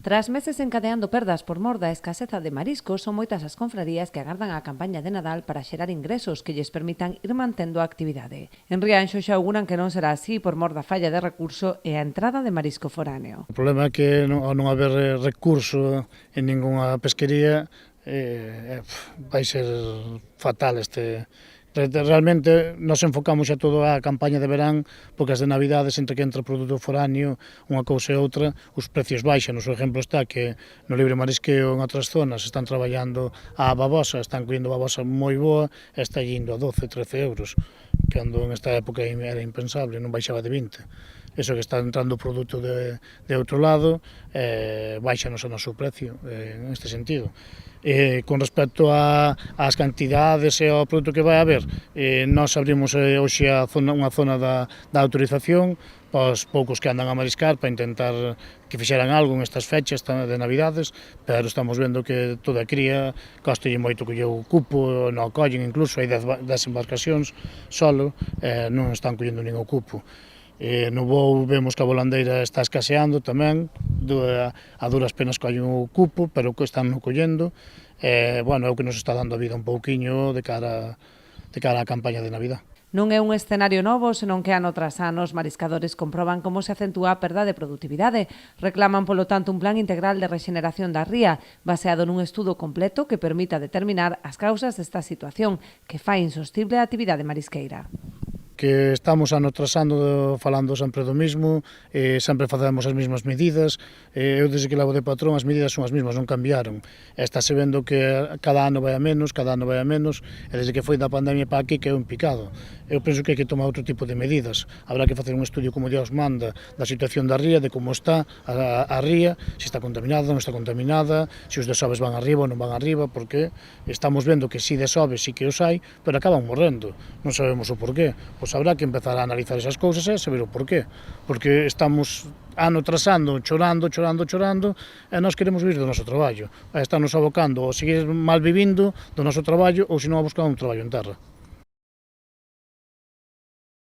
Tras meses encadeando perdas por mor da escaseza de mariscos, son moitas as confrarías que agardan a campaña de Nadal para xerar ingresos que lles permitan ir mantendo a actividade. En Rianxo xa auguran que non será así por mor da falla de recurso e a entrada de marisco foráneo. O problema é que ao non haber recurso en ningunha pesquería vai ser fatal este. Realmente nos enfocamos xa todo a campaña de verán porque as de Navidades, entre que entra produto foráneo, unha cousa e outra, os precios baixan. O seu exemplo está que no libre marisqueo en outras zonas están traballando a babosa, están collendo babosa moi boa e está indo a 12, 13 euros, cando en esta época era impensable, non baixaba de 20. Eso que está entrando o produto de outro lado, baixanos o noso precio en este sentido. Con respecto ás cantidades e ao produto que vai haber, nós abrimos hoxe unha zona da autorización para os poucos que andan a mariscar para intentar que fixeran algo en estas fechas de Navidades, pero estamos vendo que toda a cría costalle moito coller o cupo, non o collen, incluso hai 10 embarcacións solo, non están collendo nin o cupo. No voo vemos que a volandeira está escaseando tamén, a duras penas collen o cupo, pero que están no collendo, bueno, é o que nos está dando a vida un pouquiño de cara á campaña de Navidad. Non é un escenario novo, senón que ano tras ano os mariscadores comproban como se acentúa a perda de produtividade. Reclaman, polo tanto, un plan integral de rexeneración da ría, baseado nun estudo completo que permita determinar as causas desta situación, que fai insostible a actividade marisqueira. Que estamos ano tras ano falando sempre do mismo, sempre facemos as mesmas medidas, eu desde que levo de patrón as medidas son as mesmas, non cambiaron. Estáse vendo que cada ano vai a menos, e desde que foi da pandemia para aquí que é un picado. Eu penso que hai que tomar outro tipo de medidas. Habrá que facer un estudio como Dios manda da situación da ría, de como está a ría, se está contaminada, non está contaminada, se os desoves van arriba ou non van arriba, porque estamos vendo que si desoves sí que os hai, pero acaban morrendo. Non sabemos o porqué. Pois habrá que empezar a analizar esas cousas e saber o porqué. Porque estamos ano tras ano chorando, e nós queremos vivir do noso traballo. Estamos abocando ou seguir mal vivindo do noso traballo ou senón a buscar un traballo en terra.